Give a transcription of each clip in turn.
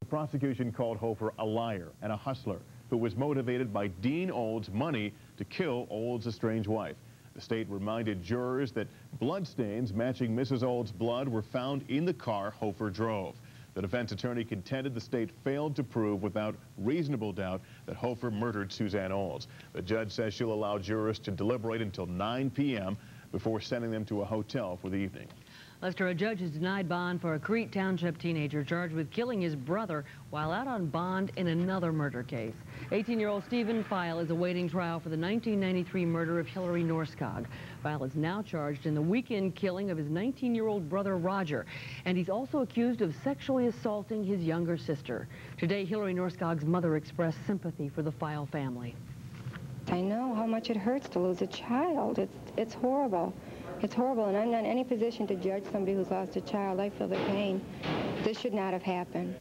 The prosecution called Hofer a liar and a hustler who was motivated by Dean Old's money to kill Old's estranged wife. The state reminded jurors that bloodstains matching Mrs. Old's blood were found in the car Hofer drove. The defense attorney contended the state failed to prove without reasonable doubt that Hofer murdered Suzanne Olds. The judge says she'll allow jurors to deliberate until 9 p.m. before sending them to a hotel for the evening. Lester, a judge has denied bond for a Crete Township teenager charged with killing his brother while out on bond in another murder case. 18-year-old Stephen File is awaiting trial for the 1993 murder of Hillary Norskog. File is now charged in the weekend killing of his 19-year-old brother Roger, and he's also accused of sexually assaulting his younger sister. Today, Hillary Norskog's mother expressed sympathy for the File family. I know how much it hurts to lose a child. It's horrible. It's horrible, and I'm not in any position to judge somebody who's lost a child. I feel the pain. This should not have happened.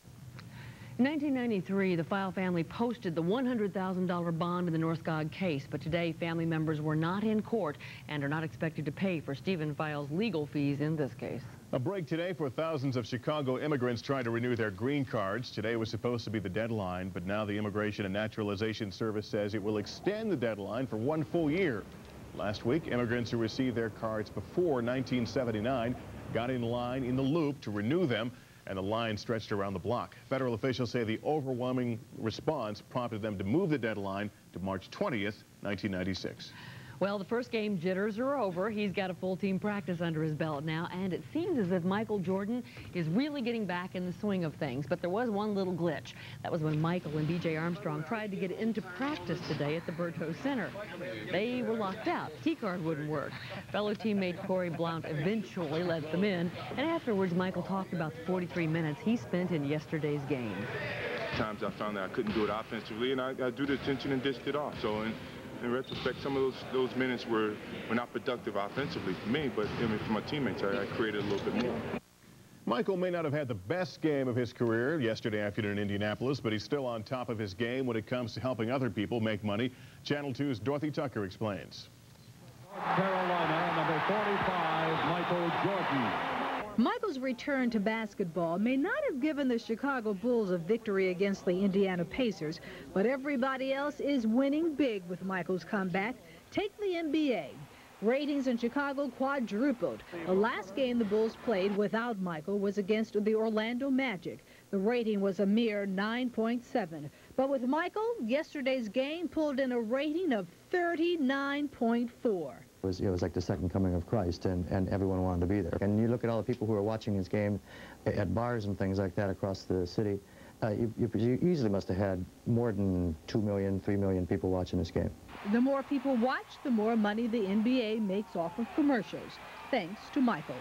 In 1993, the File family posted the $100,000 bond in the Norskog case, but today family members were not in court and are not expected to pay for Stephen File's legal fees in this case. A break today for thousands of Chicago immigrants trying to renew their green cards. Today was supposed to be the deadline, but now the Immigration and Naturalization Service says it will extend the deadline for 1 full year. Last week, immigrants who received their cards before 1979 got in line in the loop to renew them, and the line stretched around the block. Federal officials say the overwhelming response prompted them to move the deadline to March 20th, 1996. Well, the first game jitters are over. He's got a full team practice under his belt now, and it seems as if Michael Jordan is really getting back in the swing of things. But there was one little glitch. That was when Michael and B.J. Armstrong tried to get into practice today at the Berto Center. They were locked out. Key card wouldn't work. Fellow teammate Corey Blount eventually let them in, and afterwards Michael talked about the 43 minutes he spent in yesterday's game. Times I found that I couldn't do it offensively, and I drew the attention and dished it off. So in retrospect, some of those minutes were not productive offensively for me, but I mean, for my teammates, I created a little bit more. Michael may not have had the best game of his career yesterday afternoon in Indianapolis, but he's still on top of his game when it comes to helping other people make money. Channel 2's Dorothy Tucker explains. North Carolina, number 45, Michael Jordan. Michael's return to basketball may not have given the Chicago Bulls a victory against the Indiana Pacers, but everybody else is winning big with Michael's comeback. Take the NBA. Ratings in Chicago quadrupled. The last game the Bulls played without Michael was against the Orlando Magic. The rating was a mere 9.7. But with Michael, yesterday's game pulled in a rating of 39.4. It was like the second coming of Christ, and everyone wanted to be there. And you look at all the people who are watching his game at bars and things like that across the city, you easily must have had more than 2 million, 3 million people watching this game. The more people watch, the more money the NBA makes off of commercials, thanks to Michael.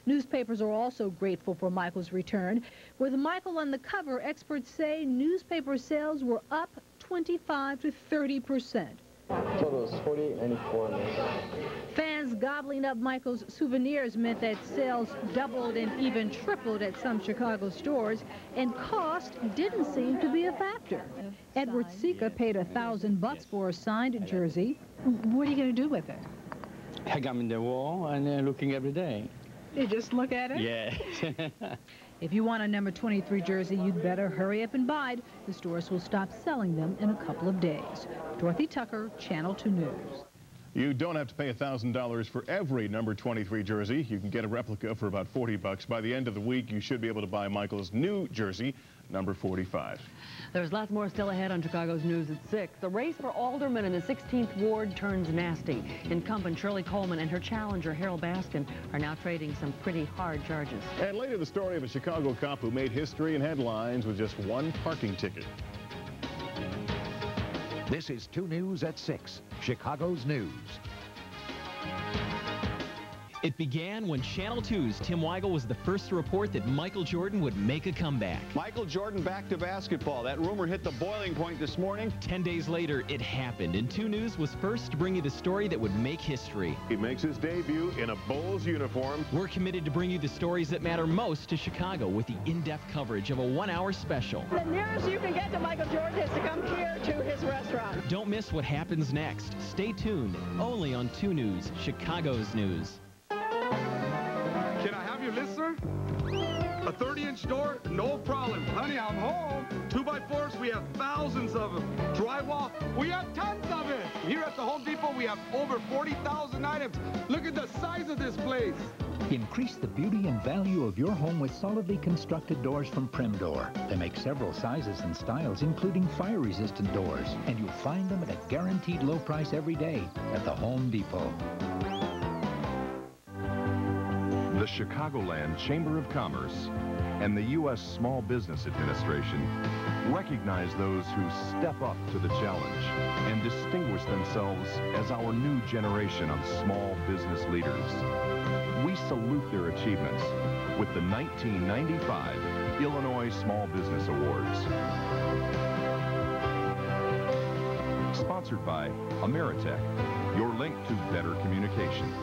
Newspapers are also grateful for Michael's return. With Michael on the cover, experts say newspaper sales were up 25 to 30%. Total is 48.94 million. Fans gobbling up Michael's souvenirs meant that sales doubled and even tripled at some Chicago stores, and cost didn't seem to be a factor. Edward Sika paid $1,000 for a signed jersey. What are you going to do with it? I got them in the wall and they're looking every day. You just look at it? Yeah. If you want a number 23 jersey, you'd better hurry up and buy it. The stores will stop selling them in a couple of days. Dorothy Tucker, Channel 2 News. You don't have to pay $1,000 for every number 23 jersey. You can get a replica for about $40. By the end of the week, you should be able to buy Michael's new jersey, number 45. There's lots more still ahead on Chicago's News at 6. The race for alderman in the 16th Ward turns nasty. Incumbent Shirley Coleman and her challenger, Harold Baskin, are now trading some pretty hard charges. And later, the story of a Chicago cop who made history and headlines with just one parking ticket. This is 2 News at 6, Chicago's News. It began when Channel 2's Tim Weigel was the first to report that Michael Jordan would make a comeback. Michael Jordan back to basketball. That rumor hit the boiling point this morning. 10 days later, it happened, and 2 News was first to bring you the story that would make history. He makes his debut in a Bulls uniform. We're committed to bring you the stories that matter most to Chicago with the in-depth coverage of a 1-hour special. The nearest you can get to Michael Jordan is to come here to his restaurant. Don't miss what happens next. Stay tuned, only on 2 News, Chicago's News. Can I have your list, sir? A 30-inch door, no problem. Honey, I'm home. 2x4s, we have thousands of them. Drywall, we have tons of it. Here at the Home Depot, we have over 40,000 items. Look at the size of this place. Increase the beauty and value of your home with solidly constructed doors from Prim Door. They make several sizes and styles, including fire-resistant doors, and you'll find them at a guaranteed low price every day at the Home Depot. The Chicagoland Chamber of Commerce and the U.S. Small Business Administration recognize those who step up to the challenge and distinguish themselves as our new generation of small business leaders. We salute their achievements with the 1995 Illinois Small Business Awards. Sponsored by Ameritech, your link to better communication.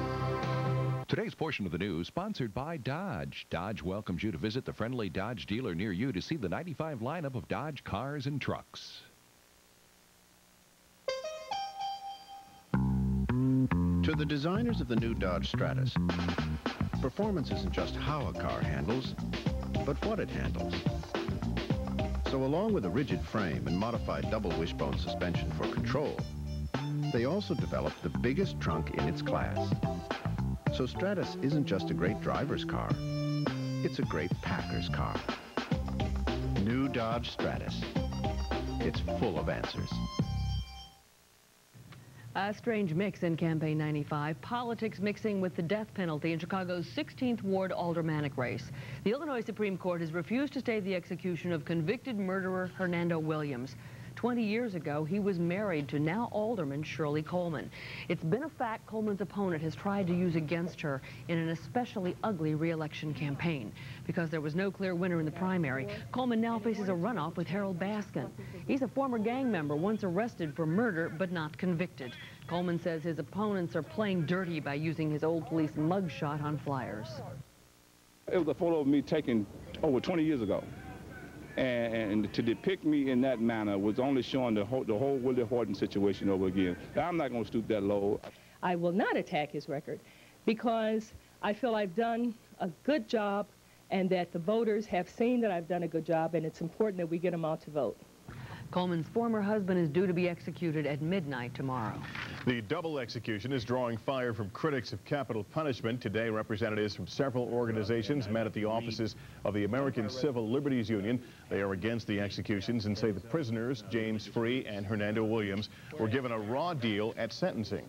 Today's portion of the news sponsored by Dodge. Dodge welcomes you to visit the friendly Dodge dealer near you to see the 95 lineup of Dodge cars and trucks. To the designers of the new Dodge Stratus, performance isn't just how a car handles, but what it handles. So along with a rigid frame and modified double wishbone suspension for control, they also developed the biggest trunk in its class. So Stratus isn't just a great driver's car, it's a great packer's car. New Dodge Stratus. It's full of answers. A strange mix in Campaign 95, politics mixing with the death penalty in Chicago's 16th Ward aldermanic race. The Illinois Supreme Court has refused to stay the execution of convicted murderer Hernando Williams. 20 years ago, he was married to now alderman Shirley Coleman. It's been a fact Coleman's opponent has tried to use against her in an especially ugly re-election campaign. Because there was no clear winner in the primary, Coleman now faces a runoff with Harold Baskin. He's a former gang member, once arrested for murder but not convicted. Coleman says his opponents are playing dirty by using his old police mugshot on flyers. It was a photo of me taken over 20 years ago. And to depict me in that manner was only showing the whole Willie Horton situation over again. I'm not going to stoop that low. I will not attack his record because I feel I've done a good job and that the voters have seen that I've done a good job, and it's important that we get them out to vote. Coleman's former husband is due to be executed at midnight tomorrow. The double execution is drawing fire from critics of capital punishment. Today, representatives from several organizations met at the offices of the American Civil Liberties Union. They are against the executions and say the prisoners, James Free and Hernando Williams, were given a raw deal at sentencing.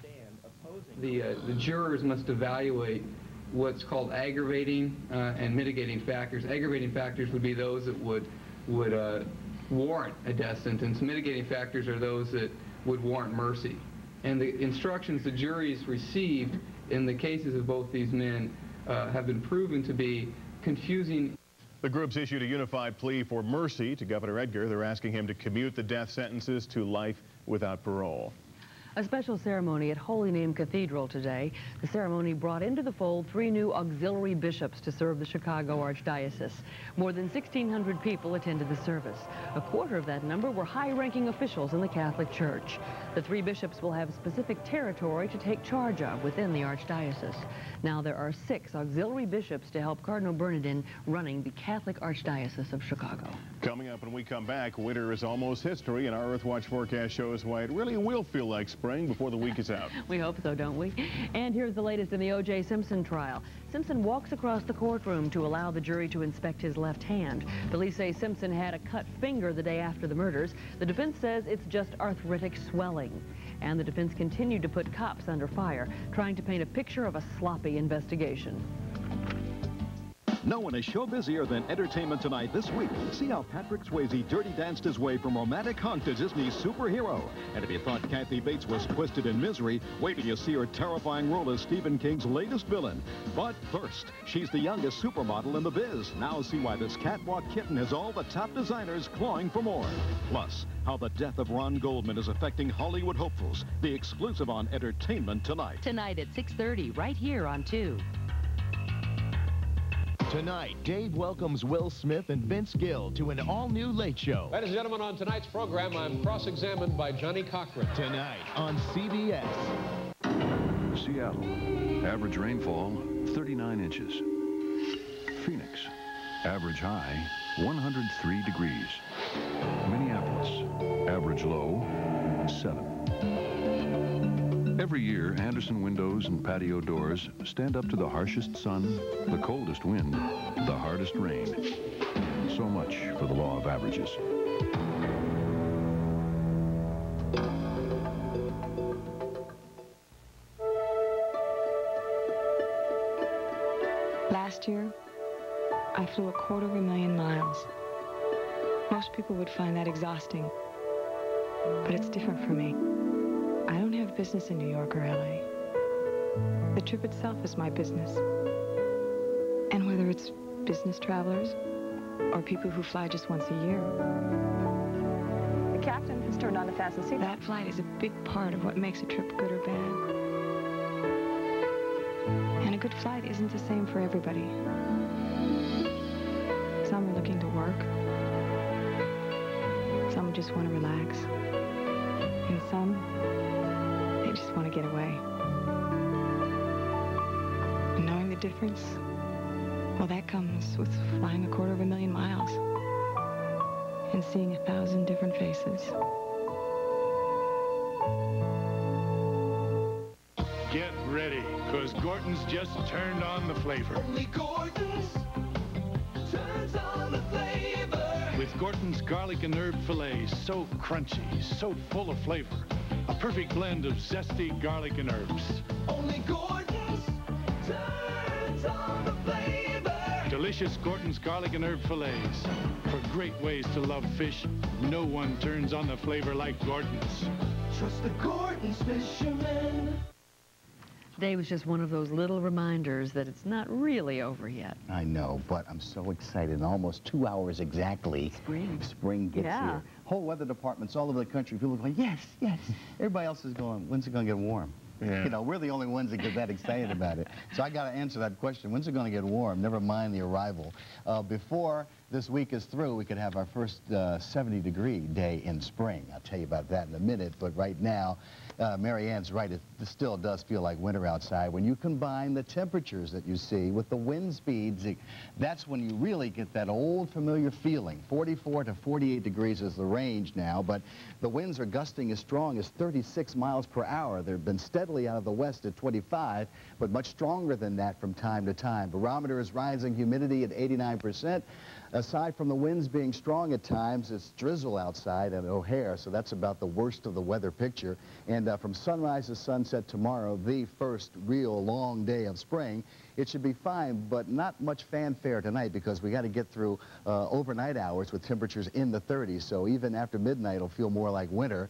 The jurors must evaluate what's called aggravating and mitigating factors. Aggravating factors would be those that would warrant a death sentence. Mitigating factors are those that would warrant mercy. And the instructions the juries received in the cases of both these men have been proven to be confusing. The groups issued a unified plea for mercy to Governor Edgar. They're asking him to commute the death sentences to life without parole. A special ceremony at Holy Name Cathedral today. The ceremony brought into the fold 3 new auxiliary bishops to serve the Chicago Archdiocese. More than 1,600 people attended the service. A quarter of that number were high-ranking officials in the Catholic Church. The 3 bishops will have specific territory to take charge of within the Archdiocese. Now there are 6 auxiliary bishops to help Cardinal Bernardin running the Catholic Archdiocese of Chicago. Coming up when we come back, winter is almost history, and our Earthwatch forecast shows why it really will feel like spring before the week is out. We hope so, don't we? And here's the latest in the J Simpson trial. Simpson walks across the courtroom to allow the jury to inspect his left hand. Police say Simpson had a cut finger the day after the murders. The defense says it's just arthritic swelling. And the defense continued to put cops under fire, trying to paint a picture of a sloppy investigation. No one is show busier than Entertainment Tonight this week. See how Patrick Swayze dirty danced his way from romantic hunk to Disney's superhero. And if you thought Kathy Bates was twisted in misery, wait till you see her terrifying role as Stephen King's latest villain. But first, she's the youngest supermodel in the biz. Now see why this catwalk kitten has all the top designers clawing for more. Plus, how the death of Ron Goldman is affecting Hollywood hopefuls. The exclusive on Entertainment Tonight. Tonight at 6:30, right here on 2. Tonight, Dave welcomes Will Smith and Vince Gill to an all-new Late Show. Ladies and gentlemen, on tonight's program, I'm cross-examined by Johnny Cochran. Tonight on CBS. Seattle, average rainfall 39 inches. Phoenix, Average high, 103 degrees. Minneapolis, average low, 7. Every year, Andersen windows and patio doors stand up to the harshest sun, the coldest wind, the hardest rain. So much for the law of averages. Last year, I flew 250,000 miles. Most people would find that exhausting, but it's different for me. I don't have business in New York or LA. The trip itself is my business. And whether it's business travelers or people who fly just once a year. The captain has turned on the fasten seat. That flight is a big part of what makes a trip good or bad. And a good flight isn't the same for everybody. Some are looking to work. Some just want to relax. And some, they just want to get away. And knowing the difference, well, that comes with flying 250,000 miles and seeing 1,000 different faces. Get ready, because Gorton's just turned on the flavor. Only Gorton's turns on the flavor. With Gorton's garlic and herb fillets, so crunchy, so full of flavor. A perfect blend of zesty garlic and herbs. Only Gorton's turns on the flavor. Delicious Gorton's garlic and herb fillets. For great ways to love fish, no one turns on the flavor like Gorton's. Trust the Gorton's fishermen. Today was just one of those little reminders that it's not really over yet. I know, but I'm so excited. In almost 2 hours exactly, spring gets here. Whole weather departments all over the country, people are going, yes, yes. Everybody else is going, when's it going to get warm? Yeah. You know, we're the only ones that get that excited about it. So I got to answer that question. When's it going to get warm? Never mind the arrival. Before this week is through, we could have our first 70-degree day in spring. I'll tell you about that in a minute. But right now, Mary Ann's right. It still does feel like winter outside. When you combine the temperatures that you see with the wind speeds, that's when you really get that old familiar feeling. 44 to 48 degrees is the range now, but the winds are gusting as strong as 36 miles per hour. They've been steadily out of the west at 25, but much stronger than that from time to time. Barometer is rising, humidity at 89%. Aside from the winds being strong at times, it's drizzle outside at O'Hare, so that's about the worst of the weather picture. And from sunrise to sunset tomorrow, the first real long day of spring, it should be fine, but not much fanfare tonight because we got to get through overnight hours with temperatures in the 30s. So even after midnight, it'll feel more like winter.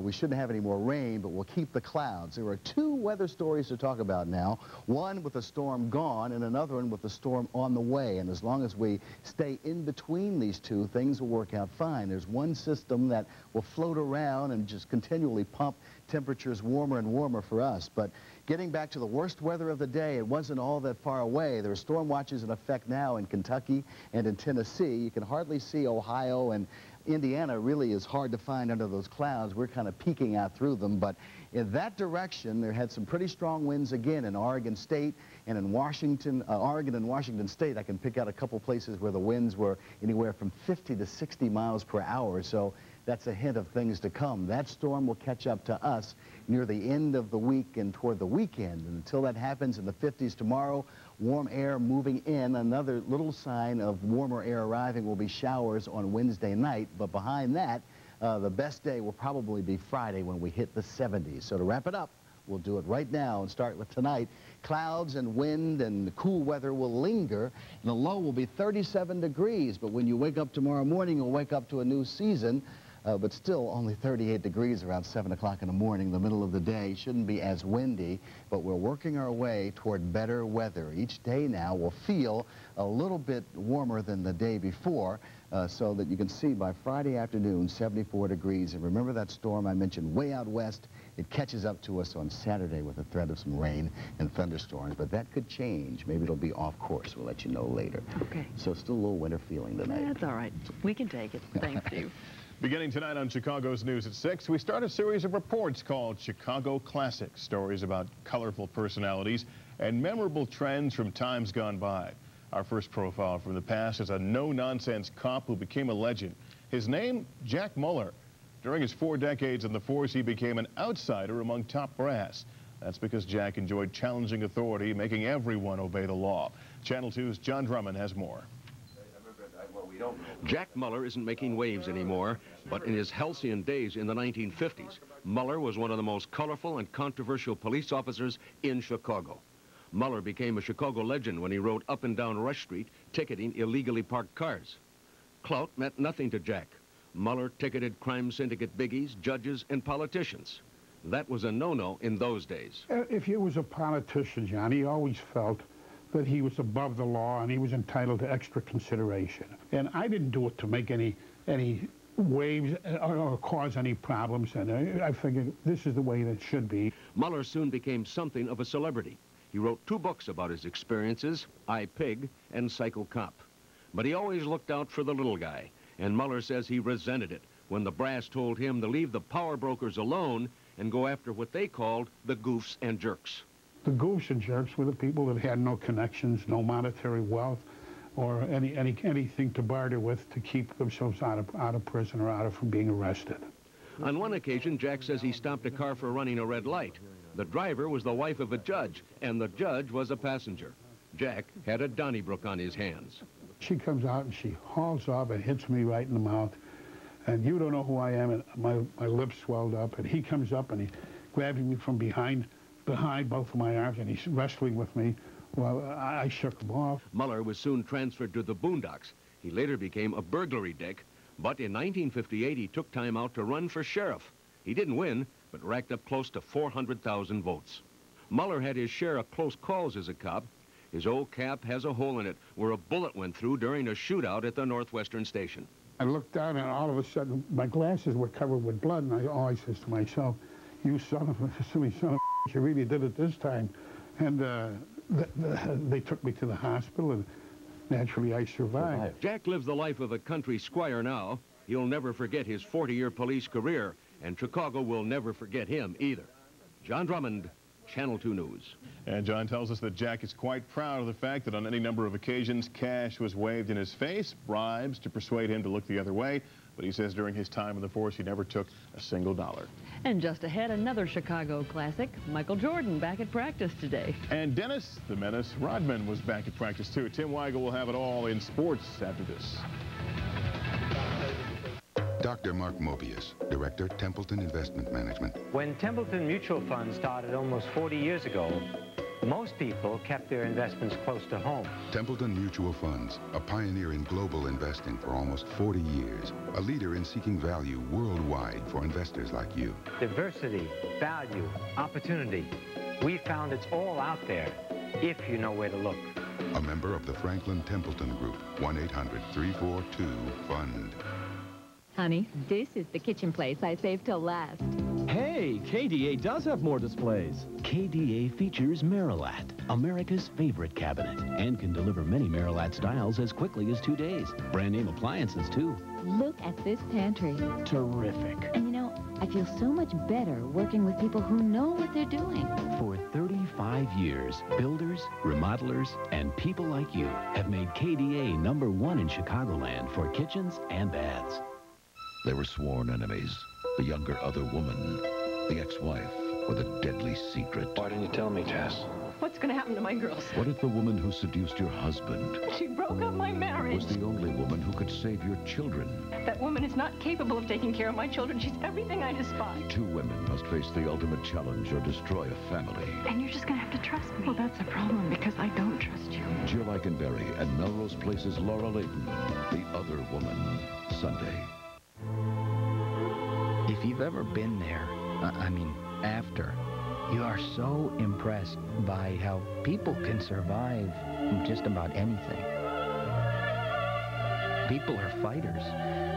We shouldn't have any more rain, but we'll keep the clouds. There are two weather stories to talk about now. One with the storm gone and another one with the storm on the way. And as long as we stay in between these two, things will work out fine. There's one system that will float around and just continually pump temperatures warmer and warmer for us. But getting back to the worst weather of the day, it wasn't all that far away. There are storm watches in effect now in Kentucky and in Tennessee. You can hardly see Ohio, and Indiana really is hard to find under those clouds. We're kind of peeking out through them. But in that direction, there had some pretty strong winds again in Oregon State and in Washington, Oregon and Washington State. I can pick out a couple places where the winds were anywhere from 50 to 60 miles per hour. So that's a hint of things to come. That storm will catch up to us near the end of the week and toward the weekend. And until that happens in the 50s tomorrow, warm air moving in. Another little sign of warmer air arriving will be showers on Wednesday night. But behind that, the best day will probably be Friday when we hit the 70s. So to wrap it up, we'll do it right now and start with tonight. Clouds and wind and cool weather will linger. And the low will be 37 degrees. But when you wake up tomorrow morning, you'll wake up to a new season. But still only 38 degrees around 7 o'clock in the morning, the middle of the day. Shouldn't be as windy, but we're working our way toward better weather. Each day now will feel a little bit warmer than the day before, so that you can see by Friday afternoon, 74 degrees. And remember that storm I mentioned way out west? It catches up to us on Saturday with a threat of some rain and thunderstorms, but that could change. Maybe it'll be off course. We'll let you know later. Okay. So still a little winter feeling tonight. That's all right. We can take it. Thanks, Steve. Beginning tonight on Chicago's News at 6, we start a series of reports called Chicago Classics, stories about colorful personalities and memorable trends from times gone by. Our first profile from the past is a no-nonsense cop who became a legend. His name, Jack Muller. During his 4 decades in the force, he became an outsider among top brass. That's because Jack enjoyed challenging authority, making everyone obey the law. Channel 2's John Drummond has more. Jack Muller isn't making waves anymore, but in his halcyon days in the 1950s, Muller was one of the most colorful and controversial police officers in Chicago. Muller became a Chicago legend when he rode up and down Rush Street, ticketing illegally parked cars. Clout meant nothing to Jack. Muller ticketed crime syndicate biggies, judges, and politicians. That was a no-no in those days. If he was a politician, John, he always felt that he was above the law and he was entitled to extra consideration. And I didn't do it to make any waves or cause any problems, and I figured this is the way that should be. Muller soon became something of a celebrity. He wrote 2 books about his experiences, I Pig and Psycho Cop. But he always looked out for the little guy, and Muller says he resented it when the brass told him to leave the power brokers alone and go after what they called the goofs and jerks. The goofs and jerks were the people that had no connections, no monetary wealth, or anything to barter with to keep themselves out of prison or from being arrested. On one occasion, Jack says he stopped a car for running a red light. The driver was the wife of a judge, and the judge was a passenger. Jack had a Donnybrook on his hands. She comes out and she hauls off and hits me right in the mouth. And you don't know who I am, and my lips swelled up. And he comes up and he grabs me from behind both of my arms, and he's wrestling with me. Well, I shook him off. Muller was soon transferred to the Boondocks. He later became a burglary dick, but in 1958 he took time out to run for sheriff. He didn't win, but racked up close to 400,000 votes. Muller had his share of close calls as a cop. His old cap has a hole in it where a bullet went through during a shootout at the Northwestern Station. I looked down, and all of a sudden my glasses were covered with blood, and I always says to myself, you son of a silly son of a, you really did it this time. And they took me to the hospital, and naturally I survived. Jack lives the life of a country squire now. He'll never forget his 40-year police career, and Chicago will never forget him either. John Drummond, Channel 2 News. And John tells us that Jack is quite proud of the fact that on any number of occasions, cash was waved in his face, bribes to persuade him to look the other way. But he says during his time in the force, he never took a single dollar. And just ahead, another Chicago classic, Michael Jordan back at practice today. And Dennis the Menace Rodman was back at practice too. Tim Weigel will have it all in sports after this. Dr. Mark Mobius, Director, Templeton Investment Management. When Templeton Mutual Fund started almost 40 years ago, most people kept their investments close to home. Templeton Mutual Funds, a pioneer in global investing for almost 40 years, a leader in seeking value worldwide for investors like you. Diversity, value, opportunity. We found it's all out there, if you know where to look. A member of the Franklin Templeton Group, 1-800-342-FUND. Honey, this is the kitchen place I saved till last. Hey, KDA does have more displays. KDA features Marilat, America's favorite cabinet, and can deliver many Marilat styles as quickly as 2 days. Brand name appliances, too. Look at this pantry. Terrific. And you know, I feel so much better working with people who know what they're doing. For 35 years, builders, remodelers, and people like you have made KDA #1 in Chicagoland for kitchens and baths. They were sworn enemies. The younger other woman, the ex-wife, with a deadly secret. Why didn't you tell me, Tess? What's going to happen to my girls? What if the woman who seduced your husband She broke up my marriage. was the only woman who could save your children? That woman is not capable of taking care of my children. She's everything I despise. 2 women must face the ultimate challenge or destroy a family. And you're just going to have to trust me. Well, that's a problem because I don't trust you. Jill Eikenberry and Melrose Place's Laura Layton, The Other Woman, Sunday. If you've ever been there, I mean, after, you are so impressed by how people can survive just about anything. People are fighters.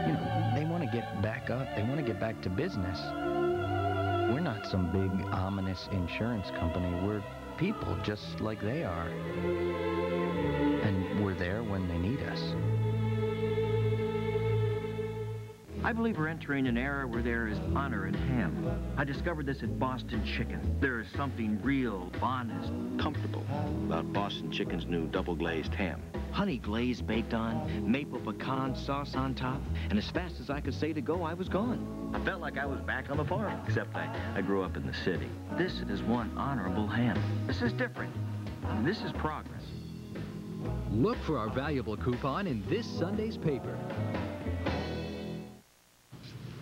You know, they want to get back up. They want to get back to business. We're not some big, ominous insurance company. We're people just like they are. And we're there when they need us. I believe we're entering an era where there is honor in ham. I discovered this at Boston Chicken. There is something real, honest, comfortable about Boston Chicken's new double-glazed ham. Honey glaze baked on, maple pecan sauce on top, and as fast as I could say to go, I was gone. I felt like I was back on the farm, except I grew up in the city. This is one honorable ham. This is different. And this is progress. Look for our valuable coupon in this Sunday's paper.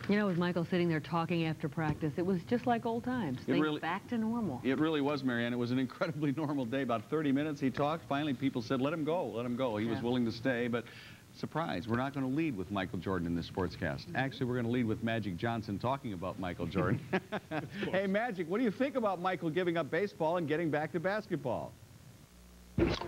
You know, with Michael sitting there talking after practice, it was just like old times. Things back to normal. It really was, Marianne. It was an incredibly normal day. About 30 minutes he talked. Finally, people said, let him go, let him go. He was willing to stay, but surprise, we're not going to lead with Michael Jordan in this sportscast. Actually, we're going to lead with Magic Johnson talking about Michael Jordan. Hey, Magic, what do you think about Michael giving up baseball and getting back to basketball?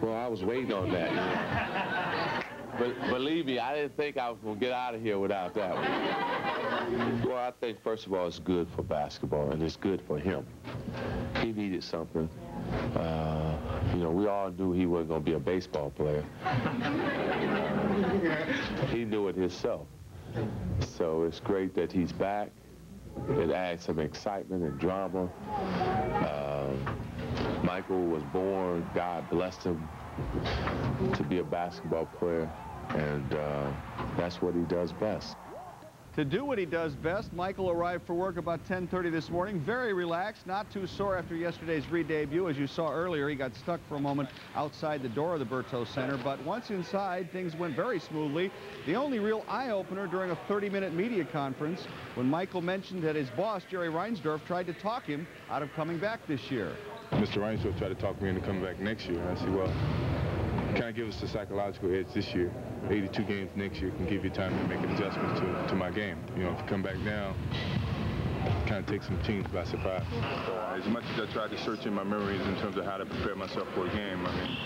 Well, I was waiting on that. But believe me, I didn't think I was going to get out of here without that one. Well, I think, first of all, it's good for basketball, and it's good for him. He needed something. You know, we all knew he wasn't going to be a baseball player. He knew it himself. So it's great that he's back. It adds some excitement and drama. Michael was born, God blessed him to be a basketball player, and that's what he does best. To do what he does best, Michael arrived for work about 10:30 this morning, very relaxed, not too sore after yesterday's re-debut. As you saw earlier, he got stuck for a moment outside the door of the Berto Center, but once inside, things went very smoothly. The only real eye-opener during a 30-minute media conference when Michael mentioned that his boss, Jerry Reinsdorf, tried to talk him out of coming back this year. Mr. Reinsdorf tried to talk me into coming back next year. I said, well, kind of give us the psychological edge this year. 82 games next year can give you time to make adjustments to my game. You know, if you come back now, kind of take some teams by surprise. As much as I tried to search in my memories in terms of how to prepare myself for a game, I mean,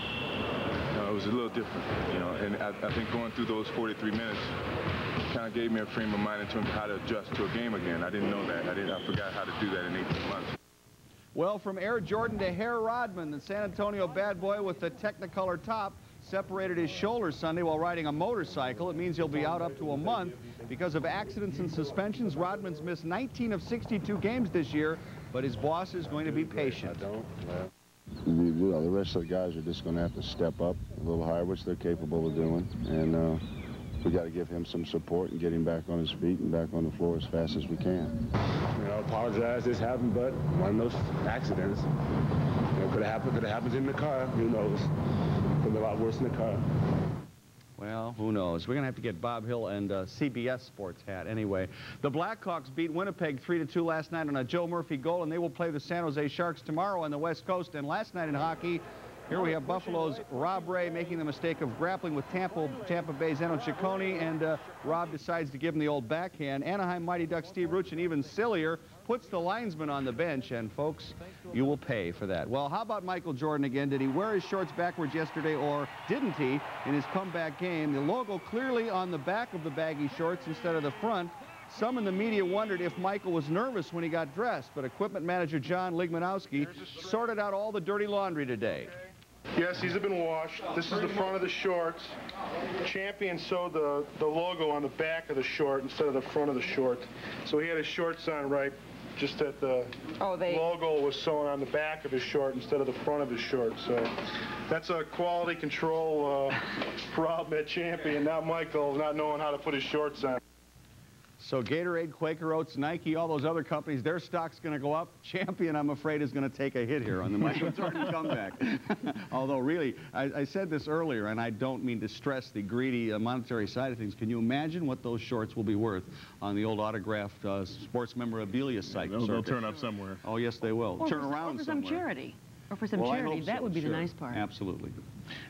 it was a little different, you know, and I think going through those 43 minutes kind of gave me a frame of mind in terms of how to adjust to a game again. I didn't know that. I forgot how to do that in 18 months. Well, from Air Jordan to Hair Rodman, the San Antonio bad boy with the Technicolor top separated his shoulder Sunday while riding a motorcycle. It means he'll be out up to a month. Because of accidents and suspensions, Rodman's missed 19 of 62 games this year, but his boss is going to be patient. You know, the rest of the guys are just going to have to step up a little higher, which they're capable of doing, and we got to give him some support and get him back on his feet and back on the floor as fast as we can. You know, apologize, this happened, but one of those accidents. You know, could have happened in the car, who knows. Could be a lot worse in the car. Well, who knows? We're going to have to get Bob Hill and CBS Sports hat anyway. The Blackhawks beat Winnipeg 3-2 last night on a Joe Murphy goal, and they will play the San Jose Sharks tomorrow on the West Coast. And last night in hockey, here we have Buffalo's Rob Ray making the mistake of grappling with Tampa Bay's Eno Ciccone, and Rob decides to give him the old backhand. Anaheim Mighty Ducks Steve Ruchin, even sillier, puts the linesman on the bench, and folks, you will pay for that. Well, how about Michael Jordan again? Did he wear his shorts backwards yesterday, or didn't he in his comeback game? The logo clearly on the back of the baggy shorts instead of the front. Some in the media wondered if Michael was nervous when he got dressed, but equipment manager John Ligmanowski sorted out all the dirty laundry today. Yes, these have been washed. This is the front of the shorts. Champion sewed the logo on the back of the short instead of the front of the short. So he had his shorts on right, just that the logo was sewn on the back of his short instead of the front of his short. So that's a quality control problem at Champion, not Michael, not knowing how to put his shorts on. So Gatorade, Quaker Oats, Nike, all those other companies, their stock's going to go up. Champion, I'm afraid, is going to take a hit here on the Michael Jordan comeback. Although, really, I said this earlier, and I don't mean to stress the greedy monetary side of things. Can you imagine what those shorts will be worth on the old autographed sports memorabilia site? They'll turn up somewhere. Oh, yes, they will. Or turn around for somewhere. some charity. Or for some charity. That would be the nice part. Absolutely.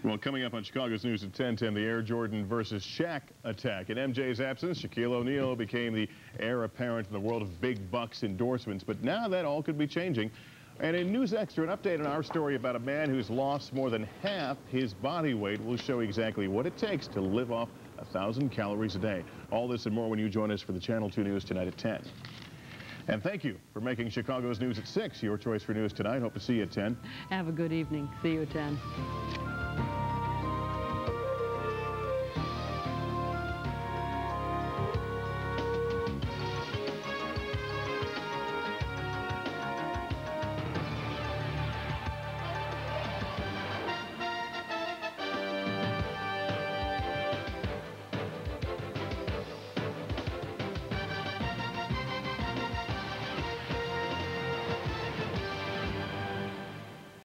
Well, coming up on Chicago's News at 10:10, the Air Jordan versus Shaq attack. In MJ's absence, Shaquille O'Neal became the heir apparent in the world of big bucks endorsements. But now that all could be changing. And in News Extra, an update on our story about a man who's lost more than half his body weight. We'll show you exactly what it takes to live off 1,000 calories a day. All this and more when you join us for the Channel 2 News tonight at 10. And thank you for making Chicago's News at 6 your choice for news tonight. Hope to see you at 10. Have a good evening. See you at 10.